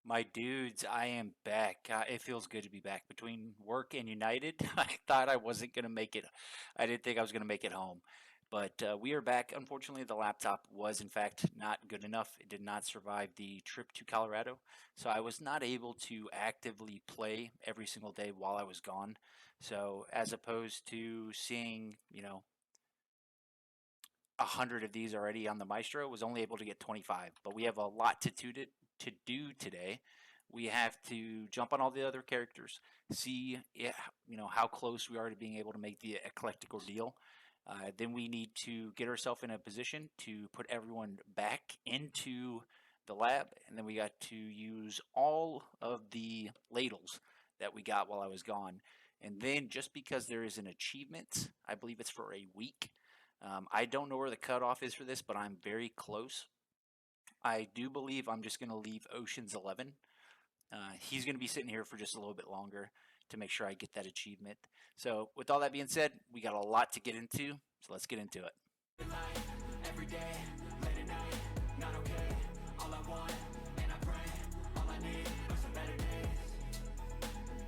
My dudes, I am back. It feels good to be back. Between work and United, I thought I wasn't going to make it. I didn't think I was going to make it home. But we are back. Unfortunately, the laptop was, in fact, not good enough. It did not survive the trip to Colorado. So I was not able to actively play every single day while I was gone. So as opposed to seeing, 100 of these already on the Maestro, was only able to get 25. But we have a lot to do today. We have to jump on all the other characters, see how close we are to being able to make the eclectic ordeal. Then we need to get ourselves in a position to put everyone back into the lab, and then we got to use all of the ladles that we got while I was gone. And then just because there is an achievement, I believe it's for a week. I don't know where the cutoff is for this, but I'm very close. I do believe I'm just going to leave Ocean's 11. He's going to be sitting here for just a little bit longer to make sure I get that achievement. So, with all that being said, we got a lot to get into. So, let's get into it. Every day, late at night, not okay. All I want, and I pray, all I need are some better days.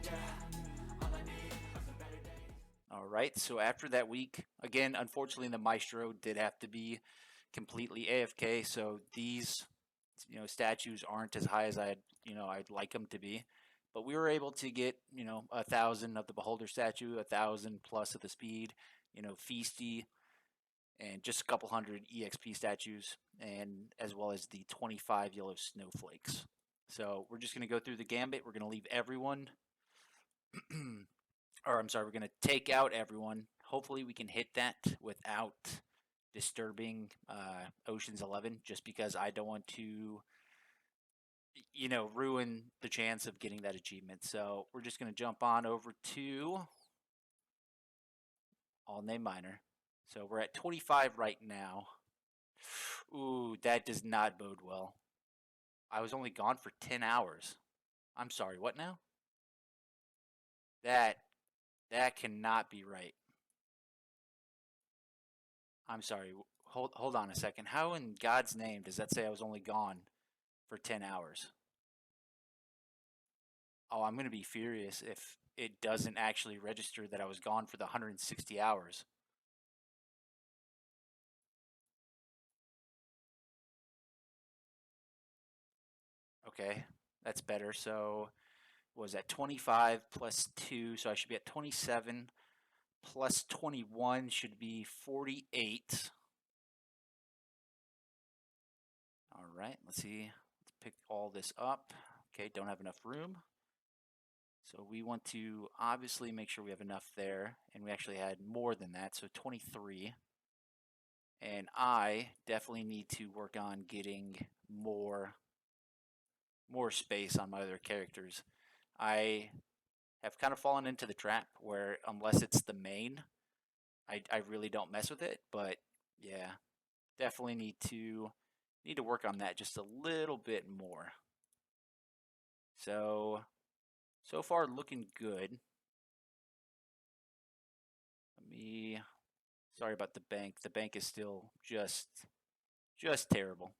Yeah, all I need are some better days. All right, so after that week, again, unfortunately, the Maestro did have to be completely AFK. So these, statues aren't as high as I'd like them to be. But we were able to get, 1,000 of the Beholder statue, 1,000 plus of the speed, Feasty, and just a couple hundred EXP statues, and as well as the 25 yellow snowflakes. So we're just going to go through the gambit. We're going to leave everyone, or I'm sorry, we're going to take out everyone. Hopefully we can hit that without disturbing Ocean's 11, just because I don't want to, ruin the chance of getting that achievement. So we're just going to jump on over to All Name Minor. So we're at 25 right now. Ooh, that does not bode well. I was only gone for 10 hours. I'm sorry, what now? That that cannot be right. I'm sorry. Hold on a second. How in God's name does that say I was only gone for 10 hours? Oh, I'm going to be furious if it doesn't actually register that I was gone for the 160 hours. Okay, that's better. So was at 25 plus 2, so I should be at 27 plus 21 should be 48. All right, let's see. Let's pick all this up. Okay, don't have enough room. So we want to obviously make sure we have enough there, and we actually had more than that, so 23. And I definitely need to work on getting more space on my other characters. I have kind of fallen into the trap where unless it's the main, I really don't mess with it. But yeah, definitely need to work on that just a little bit more. So far looking good. Let me sorry about the bank. The bank is still just terrible.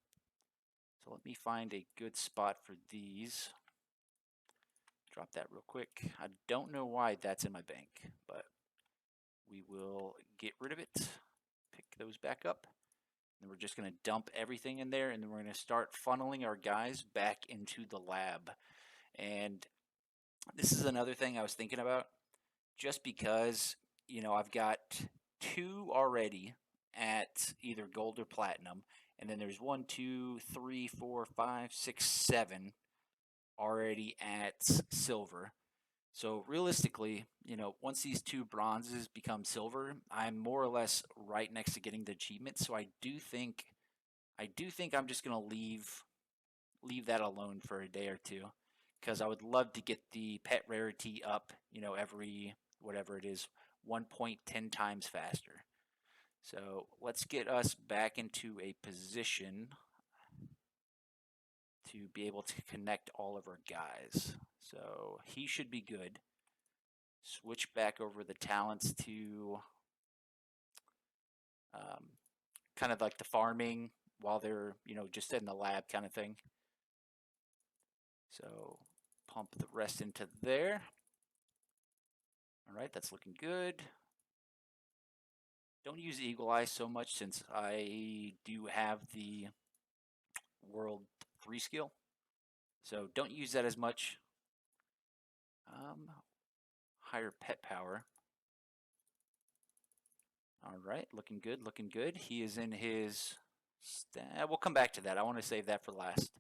So let me find a good spot for these. Drop that real quick. I don't know why that's in my bank, but we will get rid of it. Pick those back up. And we're just going to dump everything in there, and then we're going to start funneling our guys back into the lab. And this is another thing I was thinking about. Just because, I've got 2 already at either gold or platinum, and then there's 1, 2, 3, 4, 5, 6, 7 already at silver. So realistically, once these 2 bronzes become silver, I'm more or less right next to getting the achievement. So I do think I'm just gonna leave that alone for a day or two, because I would love to get the pet rarity up, every whatever it is, 1.10 times faster. So let's get us back into a position to be able to connect all of our guys. So he should be good. Switch back over the talents to um, kind of like the farming while they're, just in the lab kind of thing. So pump the rest into there. All right, that's looking good. Don't use Eagle Eye so much since I do have the World 3 skill. So don't use that as much. Higher pet power. All right, looking good, looking good. He is in his... We'll come back to that. I want to save that for last.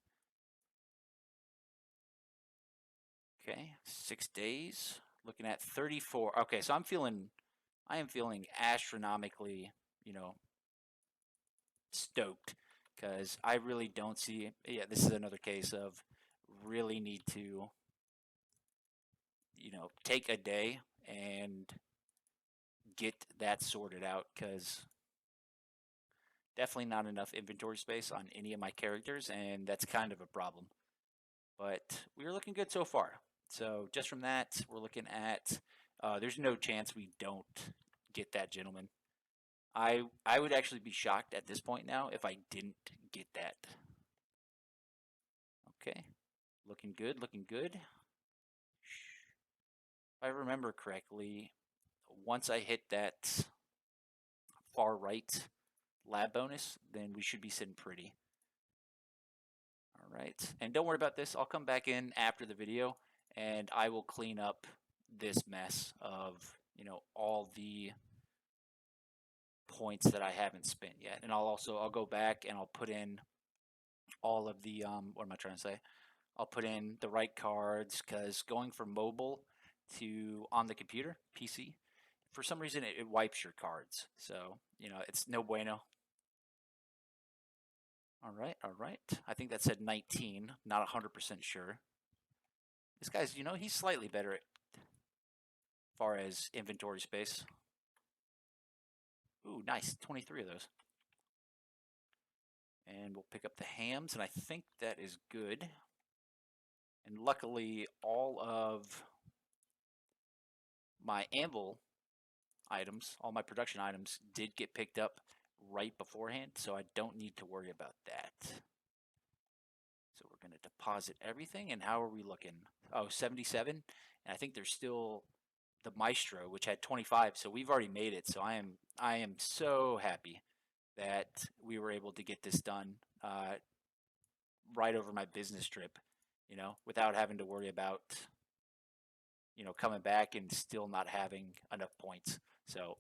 Okay, 6 days. Looking at 34. Okay, so I am feeling astronomically, stoked because I really don't see. Yeah, this is another case of really need to, take a day and get that sorted out because definitely not enough inventory space on any of my characters, and that's kind of a problem. But we're looking good so far. So just from that, we're looking at there's no chance we don't get that gentleman. I would actually be shocked at this point now if I didn't get that. Okay, looking good, looking good. If I remember correctly, once I hit that far right lab bonus, then we should be sitting pretty. All right, and don't worry about this. I'll come back in after the video and I will clean up this mess of, all the points that I haven't spent yet. And I'll go back and I'll put in all of the, what am I trying to say? I'll put in the right cards because going from mobile to on the computer, PC, for some reason it wipes your cards. So, it's no bueno. All right, all right. I think that said 19, not 100% sure. This guy's, he's slightly better as far as inventory space. Ooh, nice, 23 of those. And we'll pick up the hams, and I think that is good. And luckily, all of my anvil items, all my production items, did get picked up right beforehand, so I don't need to worry about that. So we're going to deposit everything, and how are we looking? Oh, 77, and I think there's still the Maestro, which had 25, so we've already made it. So I am so happy that we were able to get this done right over my business trip, without having to worry about, coming back and still not having enough points. So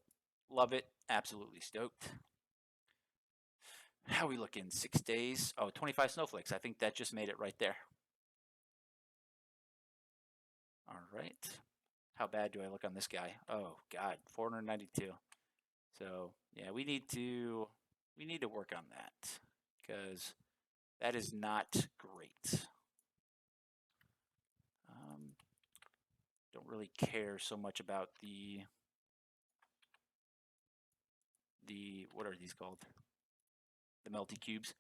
love it. Absolutely stoked. How are we looking? 6 days. Oh, 25 snowflakes. I think that just made it right there. All right. How bad do I look on this guy? Oh God, 492. So yeah, we need to work on that because that is not great. Don't really care so much about the what are these called? The melty cubes.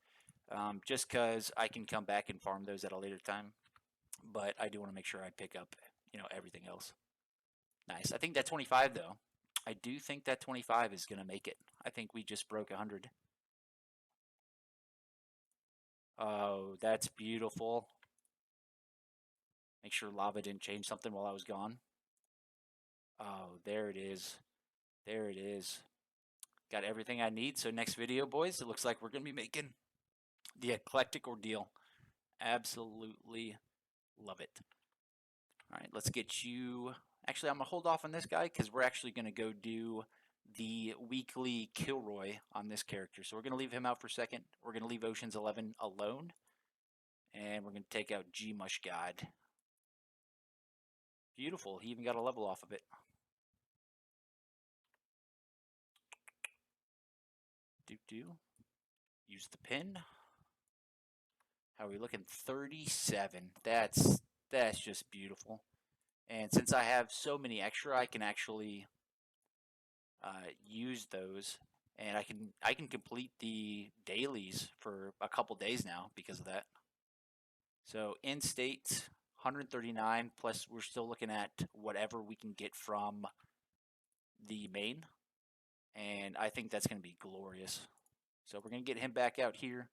Just because I can come back and farm those at a later time, but I do want to make sure I pick up, everything else. Nice. I think that 25 though. I do think that 25 is gonna make it. I think we just broke 100. Oh, that's beautiful. Make sure lava didn't change something while I was gone. Oh, there it is. There it is. Got everything I need. So next video, boys, it looks like we're going to be making the eclectic ordeal. Absolutely love it. All right, let's get you... Actually, I'm going to hold off on this guy because we're actually going to go do the weekly Kilroy on this character. So we're going to leave him out for a second. We're going to leave Ocean's 11 alone. And we're going to take out G-Mush God. Beautiful. He even got a level off of it. Do. Use the pin. How are we looking? 37. That's just beautiful. And since I have so many extra, I can actually use those, and I can complete the dailies for a couple days now because of that. So in state 139 plus we're still looking at whatever we can get from the main, and I think that's going to be glorious. So we're going to get him back out here.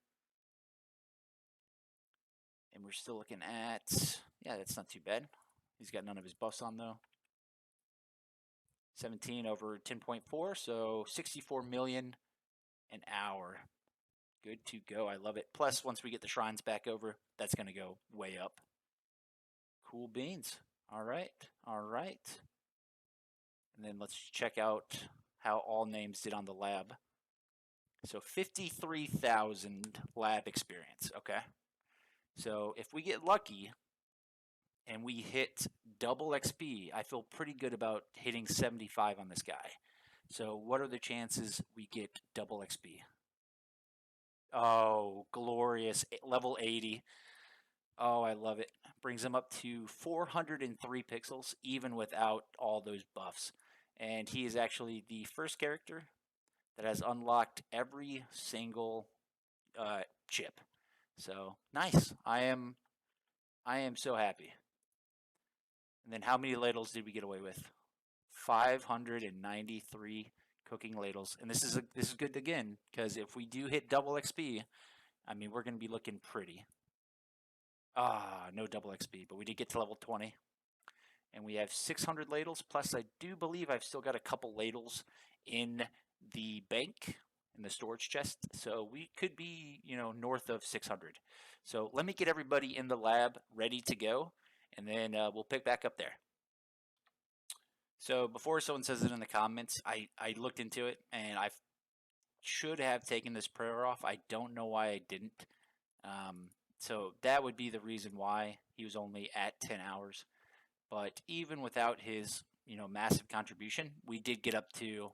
And we're still looking at, yeah, that's not too bad. He's got none of his buffs on though. 17 over 10.4, so 64 million an hour. Good to go. I love it. Plus, once we get the shrines back over, that's going to go way up. Cool beans. All right. All right. And then let's check out how all names did on the lab. So 53,000 lab experience. Okay. So if we get lucky and we hit double XP, I feel pretty good about hitting 75 on this guy. So what are the chances we get double XP? Oh, glorious. Level 80. Oh, I love it. Brings him up to 403 pixels, even without all those buffs. And he is actually the first character that has unlocked every single chip. So nice. I am so happy. And then how many ladles did we get away with? 593 cooking ladles. And this is good again, because if we do hit double XP, I mean, we're going to be looking pretty. Ah, no double XP, but we did get to level 20. And we have 600 ladles, plus I do believe I've still got a couple ladles in the bank, in the storage chest. So we could be, north of 600. So let me get everybody in the lab ready to go, and then we'll pick back up there. So before someone says it in the comments, I looked into it, and I should have taken this prayer off. I don't know why I didn't. So that would be the reason why he was only at 10 hours. But even without his, massive contribution, we did get up to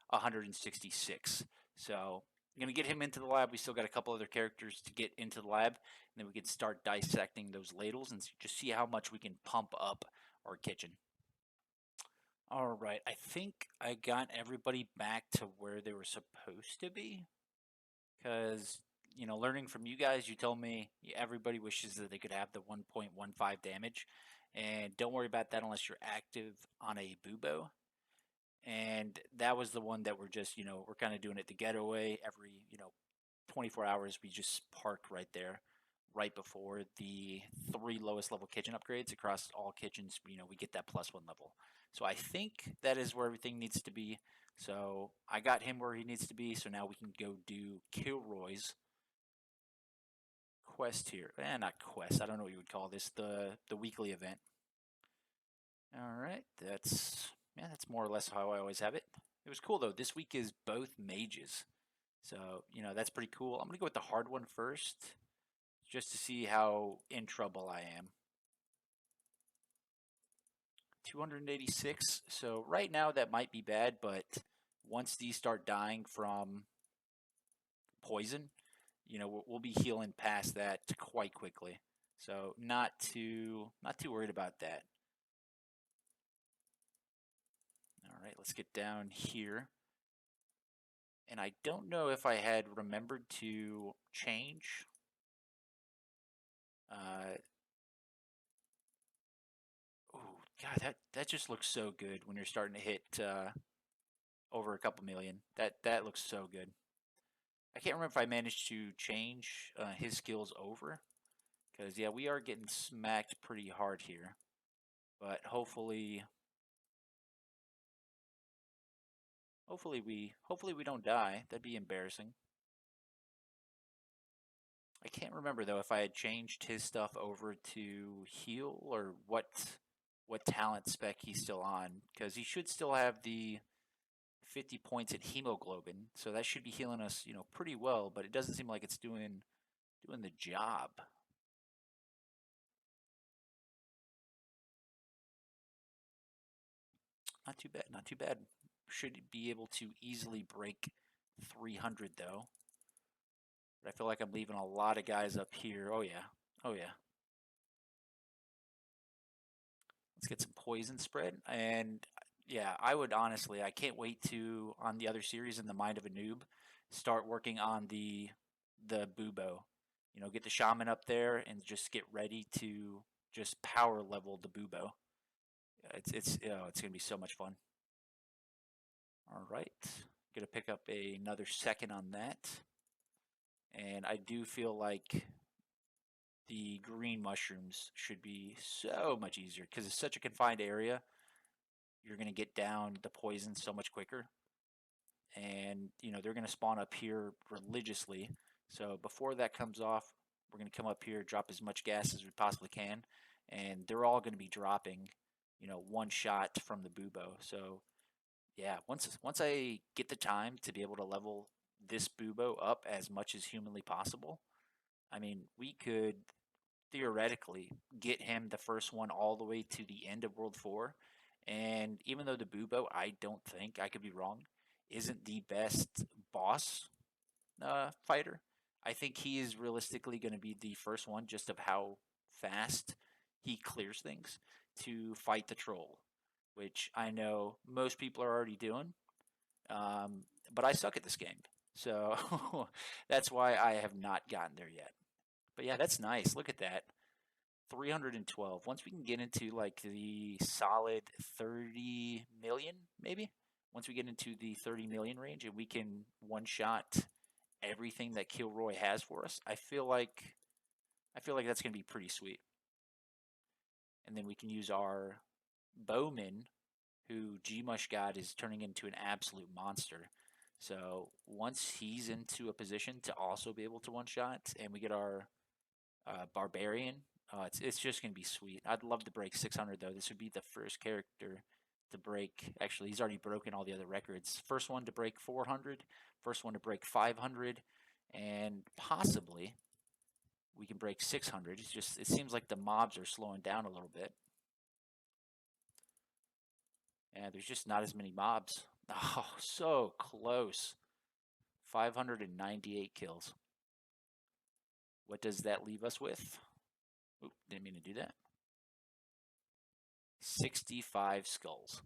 166. So I'm going to get him into the lab. We still got a couple other characters to get into the lab. And then we can start dissecting those ladles and just see how much we can pump up our kitchen. All right. I think I got everybody back to where they were supposed to be. Because, learning from you guys, you told me everybody wishes that they could have the 1.15 damage. And don't worry about that unless you're active on a bubo. And that was the one that we're just, we're kind of doing it the getaway. Every, 24 hours, we just park right there, right before the 3 lowest level kitchen upgrades across all kitchens. We get that +1 level. So I think that is where everything needs to be. So I got him where he needs to be. So now we can go do Kilroy's quest here. Not quest. I don't know what you would call this. The weekly event. All right. That's more or less how I always have it. It was cool though. This week is both mages. So, that's pretty cool. I'm going to go with the hard one first, just to see how in trouble I am. 286. So right now that might be bad, but once these start dying from poison, we'll be healing past that quite quickly. So not too worried about that. All right, let's get down here. And I don't know if I had remembered to change. Oh, God, that just looks so good when you're starting to hit over a couple million. That looks so good. I can't remember if I managed to change his skills over. Because, yeah, we are getting smacked pretty hard here. But hopefully we don't die. That'd be embarrassing. I can't remember though if I had changed his stuff over to heal or what talent spec he's still on, because he should still have the 50 points in hemoglobin, so that should be healing us, pretty well, but it doesn't seem like it's doing the job. Not too bad, not too bad. Should be able to easily break 300 though. But I feel like I'm leaving a lot of guys up here. Oh yeah. Oh yeah. Let's get some poison spread. And yeah, I would honestly, I can't wait to, on the other series in the Mind of a Noob, start working on the bubo. Get the shaman up there and just get ready to just power level the bubo. It's gonna be so much fun. All right, gonna pick up another second on that, and I do feel like the green mushrooms should be so much easier because it's such a confined area. You're going to get down the poison so much quicker. And, they're going to spawn up here religiously. So before that comes off, we're going to come up here, drop as much gas as we possibly can. And they're all going to be dropping, one shot from the bubo. So yeah, once I get the time to be able to level this bubo up as much as humanly possible, I mean, we could theoretically get him the first one all the way to the end of World 4. And even though the Bubo, I don't think, I could be wrong, isn't the best boss fighter, I think he is realistically going to be the first one just of how fast he clears things to fight the troll, which I know most people are already doing. But I suck at this game. So that's why I have not gotten there yet. But yeah, that's nice. Look at that. 312. Once we can get into like the solid 30 million, maybe. Once we get into the 30 million range and we can one shot everything that Kilroy has for us, I feel like that's going to be pretty sweet. And then we can use our Bowman, who Gmush God is turning into an absolute monster. So once he's into a position to also be able to one shot, and we get our Barbarian, it's just going to be sweet. I'd love to break 600 though. This would be the first character to break. Actually, he's already broken all the other records. First one to break 400, first one to break 500, and possibly we can break 600. It seems like the mobs are slowing down a little bit. And there's just not as many mobs. Oh, so close. 598 kills. What does that leave us with? Oop, didn't mean to do that. 65 skulls.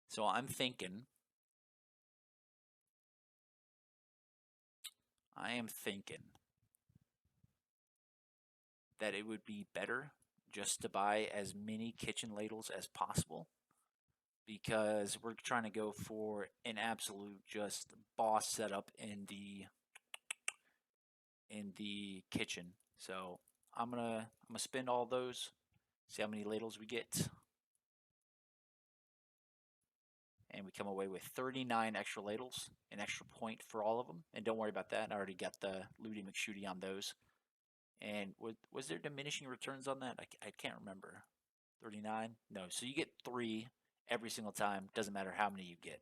So I'm thinking, that it would be better just to buy as many kitchen ladles as possible, because we're trying to go for an absolute just boss setup in the kitchen. So I'm gonna spend all those, see how many ladles we get, and we come away with 39 extra ladles, an extra point for all of them. And don't worry about that, I already got the Looty McShooty on those. And was there diminishing returns on that? I can't remember. 39? No. So you get 3 every single time. Doesn't matter how many you get.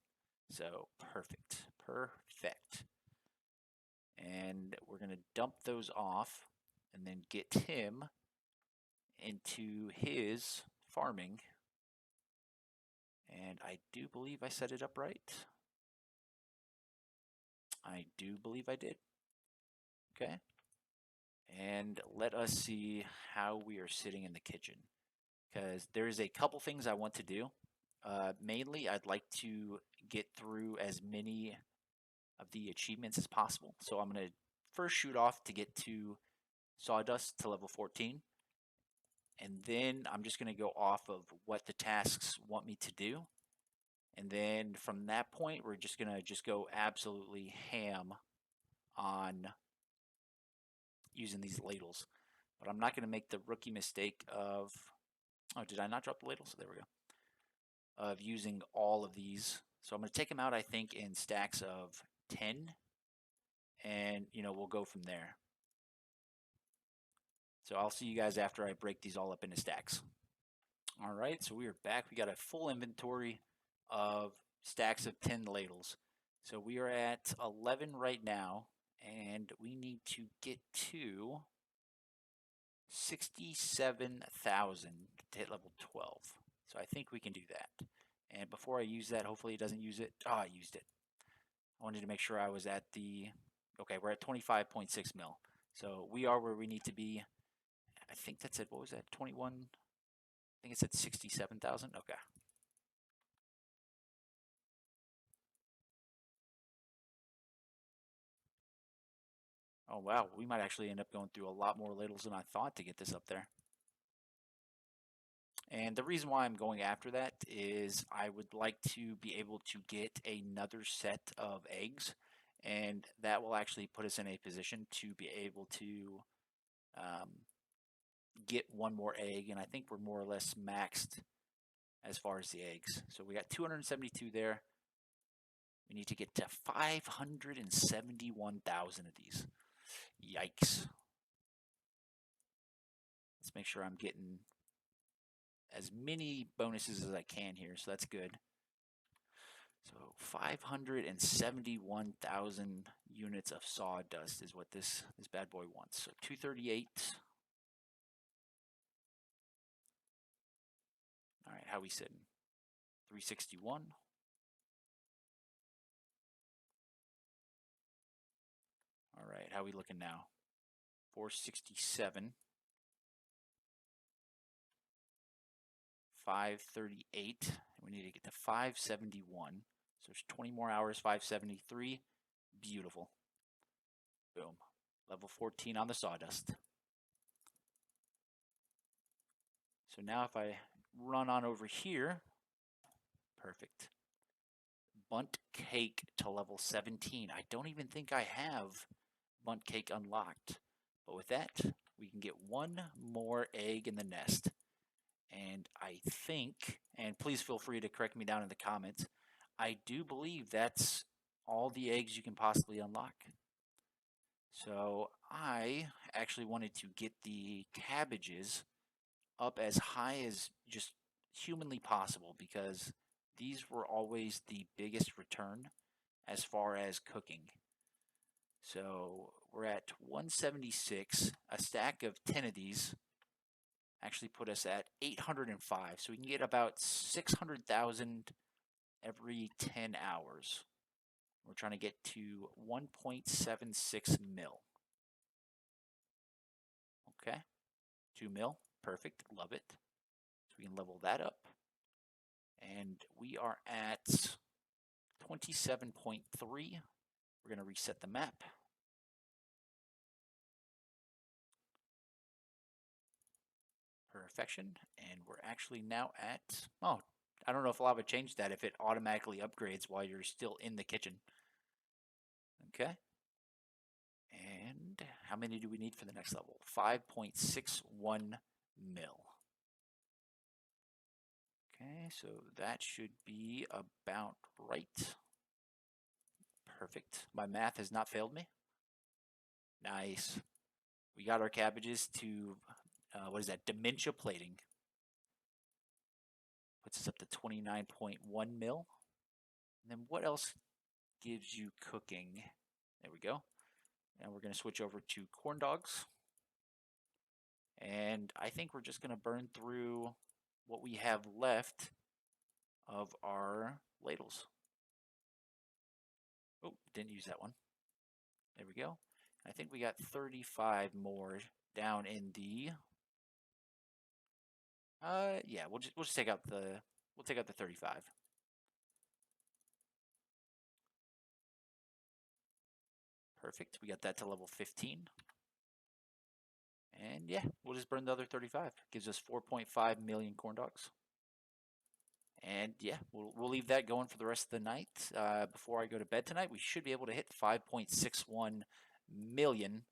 So perfect. Perfect. And we're going to dump those off and then get him into his farming. And I do believe I set it up right. I do believe I did. Okay. And let us see how we are sitting in the kitchen, because there's a couple things I want to do. Mainly, I'd like to get through as many of the achievements as possible. So I'm going to first shoot off to get to Sawdust to level 14. And then I'm just going to go off of what the tasks want me to do. And then from that point, we're just going to go absolutely ham on using these ladles. But I'm not going to make the rookie mistake of, oh, did I not drop the ladles? There we go. Of using all of these. So I'm going to take them out, I think, in stacks of 10. And, we'll go from there. So I'll see you guys after I break these all up into stacks. All right, so we are back. We got a full inventory of stacks of 10 ladles. So we are at 11 right now, and we need to get to 67,000 to hit level 12. So I think we can do that. And before I use that, hopefully it doesn't use it. Oh, I used it. I wanted to make sure I was at the, okay, we're at 25.6 mil. So we are where we need to be. I think that's it. What was that? 21? I think it's at 67,000. Okay. Oh, wow. We might actually end up going through a lot more ladles than I thought to get this up there. And the reason why I'm going after that is I would like to be able to get another set of eggs, and that will actually put us in a position to be able to get one more egg, and I think we're more or less maxed as far as the eggs. So we got 272 there. We need to get to 571,000 of these. Yikes. Let's make sure I'm getting as many bonuses as I can here, so that's good. So 571,000 units of sawdust is what this bad boy wants. So 238. All right, how we sitting? 361. All right, how we looking now? 467. 538. We need to get to 571. So there's 20 more hours, 573. Beautiful. Boom. Level 14 on the sawdust. So now if I run on over here, perfect. Bunt cake to level 17. I don't even think I have bunt cake unlocked. But with that, we can get one more egg in the nest. And I think, and please feel free to correct me down in the comments, I do believe that's all the eggs you can possibly unlock. So I actually wanted to get the cabbages up as high as just humanly possible because these were always the biggest return as far as cooking. So we're at 176. A stack of 10 of these actually put us at 805. So we can get about 600,000 every 10 hours. We're trying to get to 1.76 mil. Okay, 2 mil, perfect, love it. So we can level that up. And we are at 27.3. We're going to reset the map. Perfection. And we're actually now at, oh, I don't know if I'll have changed that if it automatically upgrades while you're still in the kitchen. Okay. And how many do we need for the next level? 5.61 mil. Okay, so that should be about right. Perfect. My math has not failed me. Nice. We got our cabbages to, what is that, dementia plating. Puts us up to 29.1 mil. And then what else gives you cooking? There we go. And we're going to switch over to corn dogs. And I think we're just going to burn through what we have left of our ladles. Oh, didn't use that one. There we go. I think we got 35 more down in the. Yeah, we'll just take out the 35. Perfect. We got that to level 15. And yeah, we'll just burn the other 35. Gives us 4.5 million corn dogs. And yeah, we'll leave that going for the rest of the night. Before I go to bed tonight, we should be able to hit 5.61 million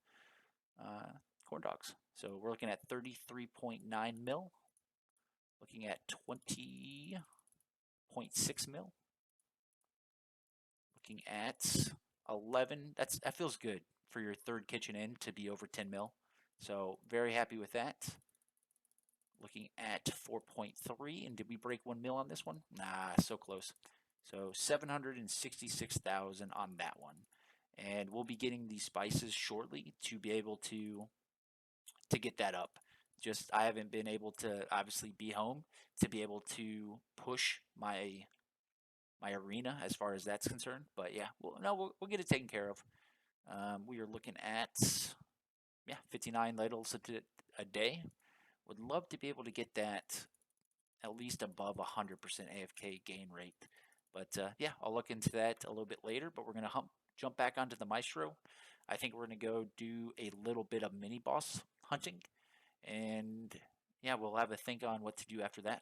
corn dogs. So we're looking at 33.9 mil. Looking at 20.6 mil. Looking at 11. That feels good for your third kitchen in to be over 10 mil. So very happy with that. Looking at 4.3, and did we break 1 mil on this one? Nah, so close. So 766,000 on that one. And we'll be getting these spices shortly to be able to get that up. Just I haven't been able to obviously be home to be able to push my arena as far as that's concerned. But yeah, we'll get it taken care of. We are looking at 59 ladles a day. Would love to be able to get that at least above 100% AFK gain rate. But yeah, I'll look into that a little bit later. But we're going to jump back onto the Maestro. I think we're going to go do a little bit of mini boss hunting. And yeah, we'll have a think on what to do after that.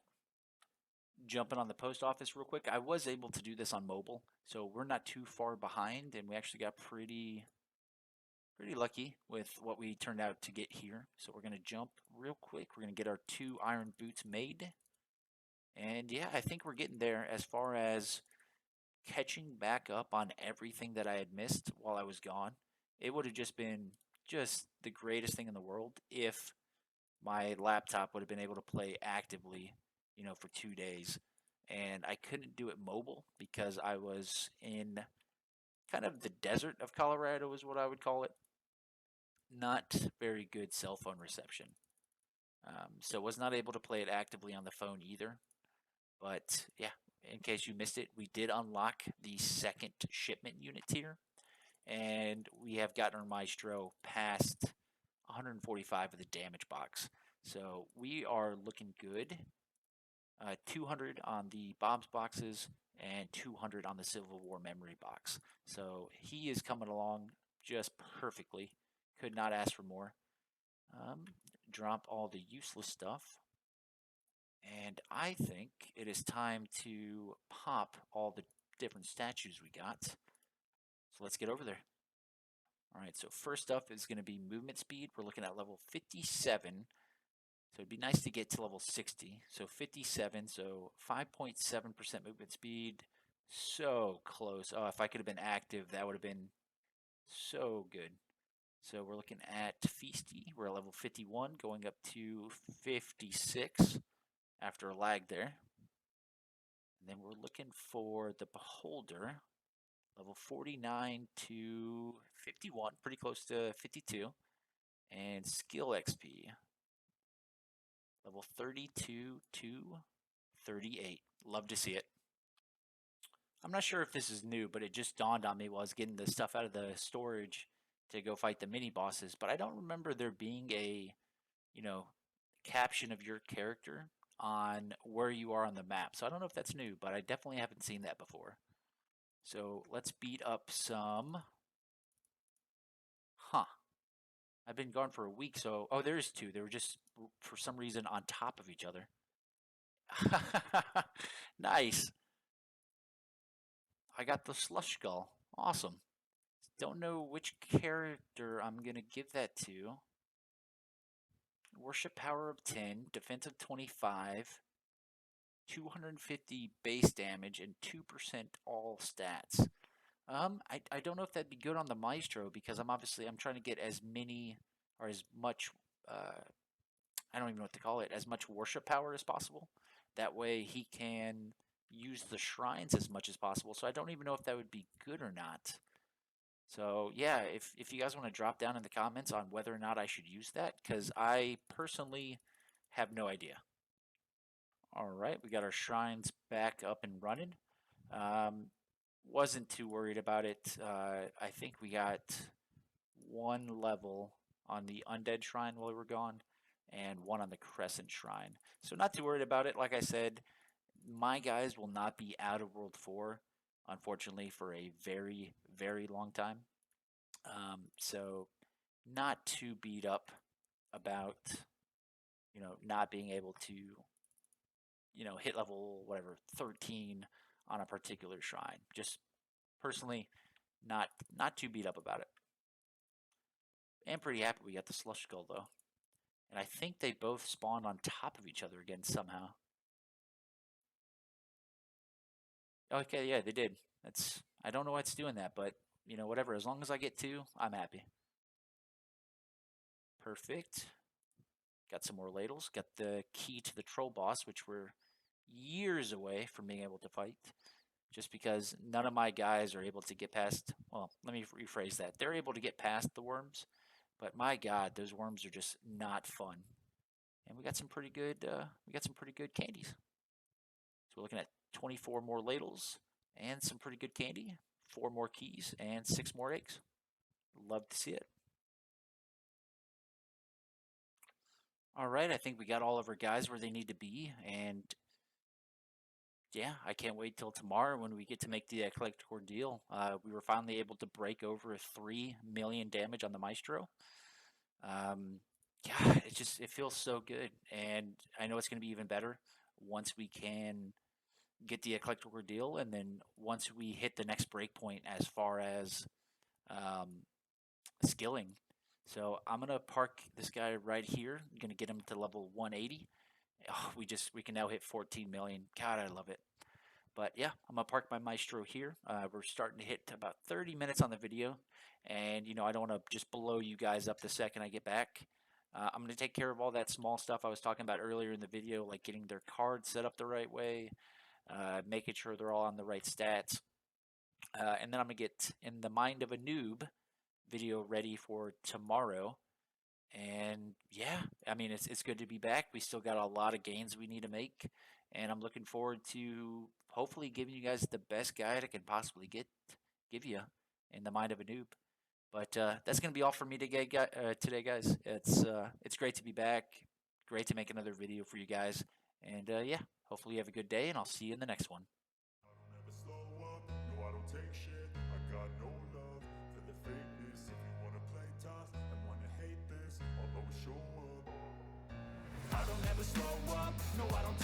Jumping on the post office real quick. I was able to do this on mobile. So we're not too far behind. And we actually got pretty pretty lucky with what we turned out to get here. So we're going to jump real quick. We're going to get our 2 iron boots made. And yeah, I think we're getting there as far as catching back up on everything that I had missed while I was gone. It would have just been just the greatest thing in the world if my laptop would have been able to play actively, for 2 days. And I couldn't do it mobile because I was in kind of the desert of Colorado, is what I would call it. Not very good cell phone reception. So was not able to play it actively on the phone either. But yeah, in case you missed it, we did unlock the second shipment unit tier, and we have gotten our Maestro past 145 of the damage box. So we are looking good. 200 on the bombs boxes and 200 on the Civil War memory box. So he is coming along just perfectly. Could not ask for more. Drop all the useless stuff. And I think it is time to pop all the different statues we got. So let's get over there. All right, so first up is going to be movement speed. We're looking at level 57. So it'd be nice to get to level 60. So 57, so 5.7% movement speed. So close. Oh, if I could have been active, that would have been so good. So we're looking at Feasty. We're at level 51, going up to 56 after a lag there. And then we're looking for the Beholder, level 49 to 51, pretty close to 52. And Skill XP, level 32 to 38. Love to see it. I'm not sure if this is new, but it just dawned on me while I was getting the stuff out of the storage to go fight the mini bosses. But I don't remember there being a, caption of your character on where you are on the map. So I don't know if that's new, but I definitely haven't seen that before. So let's beat up some. Huh. I've been gone for a week, so there's 2. They were just for some reason on top of each other. Nice. I got the slush skull. Awesome. Don't know which character I'm gonna give that to. Worship power of 10, defense of 25, 250 base damage, and 2% all stats. I don't know if that'd be good on the Maestro because I'm trying to get as many or as much I don't even know what to call it, as much worship power as possible. That way he can use the shrines as much as possible. So I don't even know if that would be good or not. So yeah, if you guys want to drop down in the comments on whether or not I should use that, because I personally have no idea. All right, we got our shrines back up and running. Wasn't too worried about it. I think we got 1 level on the undead shrine while we were gone, and 1 on the crescent shrine. So not too worried about it. Like I said, my guys will not be out of World 4, unfortunately, for a very, very long time. So not too beat up about, not being able to, hit level, whatever, 13 on a particular shrine. Just personally, not too beat up about it. And pretty happy we got the slush skull, though. And I think they both spawned on top of each other again somehow. Okay, yeah, they did. I don't know why it's doing that, but, whatever. As long as I get 2, I'm happy. Perfect. Got some more ladles. Got the key to the troll boss, which we're years away from being able to fight. Just because none of my guys are able to get past, well, let me rephrase that. They're able to get past the worms, but my God, those worms are just not fun. And we got some pretty good candies. So we're looking at 24 more ladles and some pretty good candy, 4 more keys, and 6 more eggs. Love to see it. All right, I think we got all of our guys where they need to be, and yeah, I can't wait till tomorrow when we get to make the collector deal. We were finally able to break over 3 million damage on the Maestro. God, it feels so good, and I know it's going to be even better once we can get the collector deal, and then once we hit the next breakpoint as far as skilling. So I'm gonna park this guy right here. I'm gonna get him to level 180. Oh, we can now hit 14 million. God, I love it. But yeah, I'm gonna park my Maestro here. We're starting to hit about 30 minutes on the video, and I don't want to just blow you guys up the second I get back. I'm gonna take care of all that small stuff I was talking about earlier in the video, like getting their cards set up the right way, making sure they're all on the right stats, and then I'm gonna get in the mind of a noob video ready for tomorrow. And yeah, I mean it's good to be back. We still got a lot of gains we need to make, and I'm looking forward to hopefully giving you guys the best guide I can possibly give you in the mind of a noob. But that's gonna be all for me today, guys. It's great to be back. Great to make another video for you guys. And yeah, hopefully you have a good day, and I'll see you in the next one. I don't ever slow up, no I don't take shit. I got no love for the fakeness. If you wanna play tough and wanna hate this, I'll always show up. I don't ever slow up, no I don't